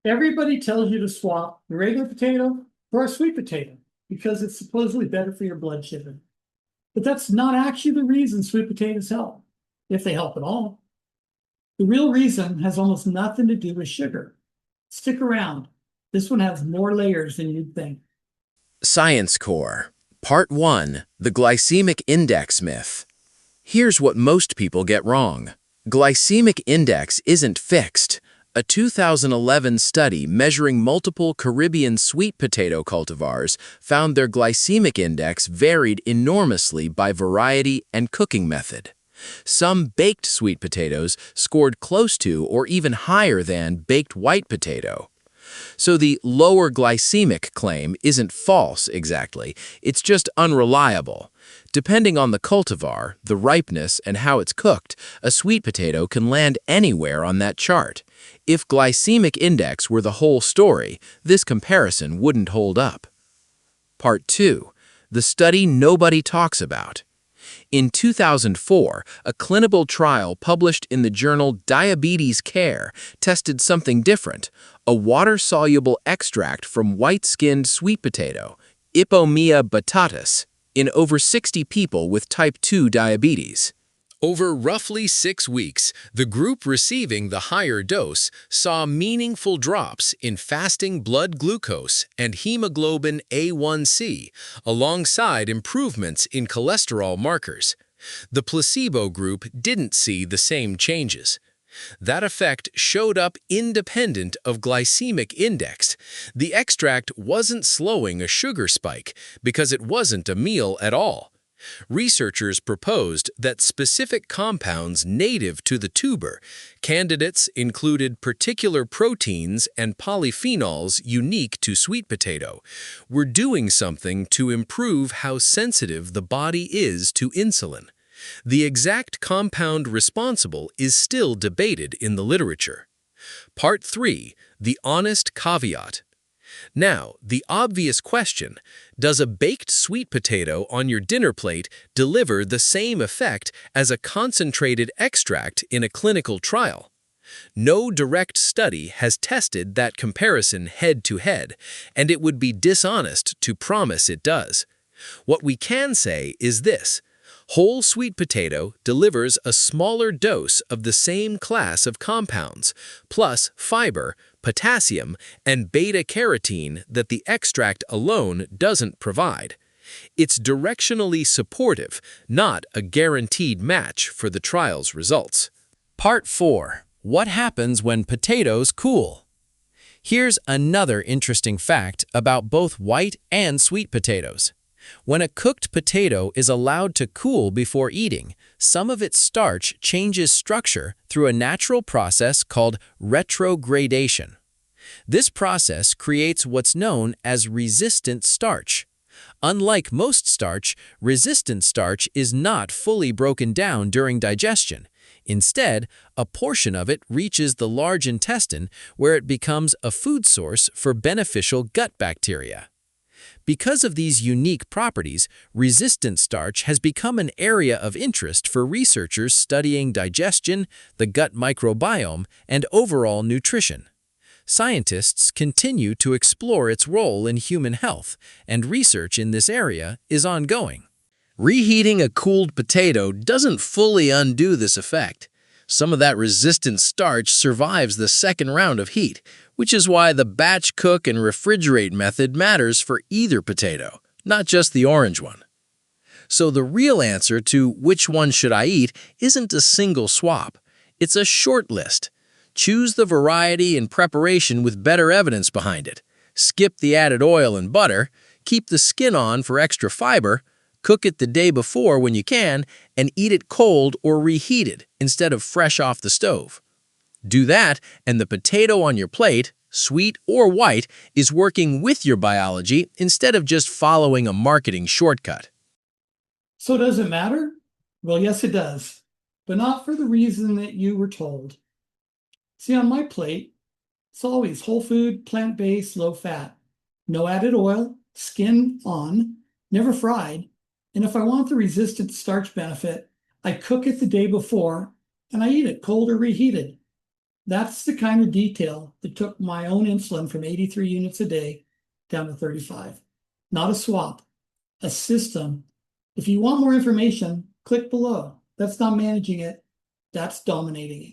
Everybody tells you to swap the regular potato for a sweet potato because it's supposedly better for your blood sugar. But that's not actually the reason sweet potatoes help, if they help at all. The real reason has almost nothing to do with sugar. Stick around. This one has more layers than you'd think. Science Core, Part 1, The Glycemic Index Myth. Here's what most people get wrong. Glycemic index isn't fixed. A 2011 study measuring multiple Caribbean sweet potato cultivars found their glycemic index varied enormously by variety and cooking method. Some baked sweet potatoes scored close to or even higher than baked white potato. So the lower glycemic claim isn't false exactly, it's just unreliable. Depending on the cultivar, the ripeness, and how it's cooked, a sweet potato can land anywhere on that chart. If glycemic index were the whole story, this comparison wouldn't hold up. Part 2. The study nobody talks about. In 2004, a clinical trial published in the journal Diabetes Care tested something different, a water-soluble extract from white-skinned sweet potato, Ipomoea batatas, in over 60 people with type 2 diabetes. Over roughly 6 weeks, the group receiving the higher dose saw meaningful drops in fasting blood glucose and hemoglobin A1C, alongside improvements in cholesterol markers. The placebo group didn't see the same changes. That effect showed up independent of glycemic index. The extract wasn't slowing a sugar spike because it wasn't a meal at all. Researchers proposed that specific compounds native to the tuber, candidates included particular proteins and polyphenols unique to sweet potato, were doing something to improve how sensitive the body is to insulin. The exact compound responsible is still debated in the literature. Part 3. The honest caveat. Now, the obvious question, does a baked sweet potato on your dinner plate deliver the same effect as a concentrated extract in a clinical trial? No direct study has tested that comparison head-to-head, and it would be dishonest to promise it does. What we can say is this: whole sweet potato delivers a smaller dose of the same class of compounds, plus fiber, potassium, and beta-carotene that the extract alone doesn't provide. It's directionally supportive, not a guaranteed match for the trial's results. Part 4. What happens when potatoes cool? Here's another interesting fact about both white and sweet potatoes. When a cooked potato is allowed to cool before eating, some of its starch changes structure through a natural process called retrogradation. This process creates what's known as resistant starch. Unlike most starch, resistant starch is not fully broken down during digestion. Instead, a portion of it reaches the large intestine where it becomes a food source for beneficial gut bacteria. Because of these unique properties, resistant starch has become an area of interest for researchers studying digestion, the gut microbiome, and overall nutrition. Scientists continue to explore its role in human health, and research in this area is ongoing. Reheating a cooled potato doesn't fully undo this effect. Some of that resistant starch survives the second round of heat, which is why the batch cook and refrigerate method matters for either potato, not just the orange one. So the real answer to which one should I eat isn't a single swap. It's a short list. Choose the variety and preparation with better evidence behind it. Skip the added oil and butter, keep the skin on for extra fiber, cook it the day before when you can, and eat it cold or reheated instead of fresh off the stove. Do that, and the potato on your plate, sweet or white, is working with your biology instead of just following a marketing shortcut. So does it matter? Well, yes, it does, but not for the reason that you were told. See, on my plate, it's always whole food, plant-based, low-fat. No added oil, skin on, never fried. And if I want the resistant starch benefit, I cook it the day before and I eat it cold or reheated. That's the kind of detail that took my own insulin from 83 units a day down to 35. Not a swap, a system. If you want more information, click below. That's not managing it, that's dominating it.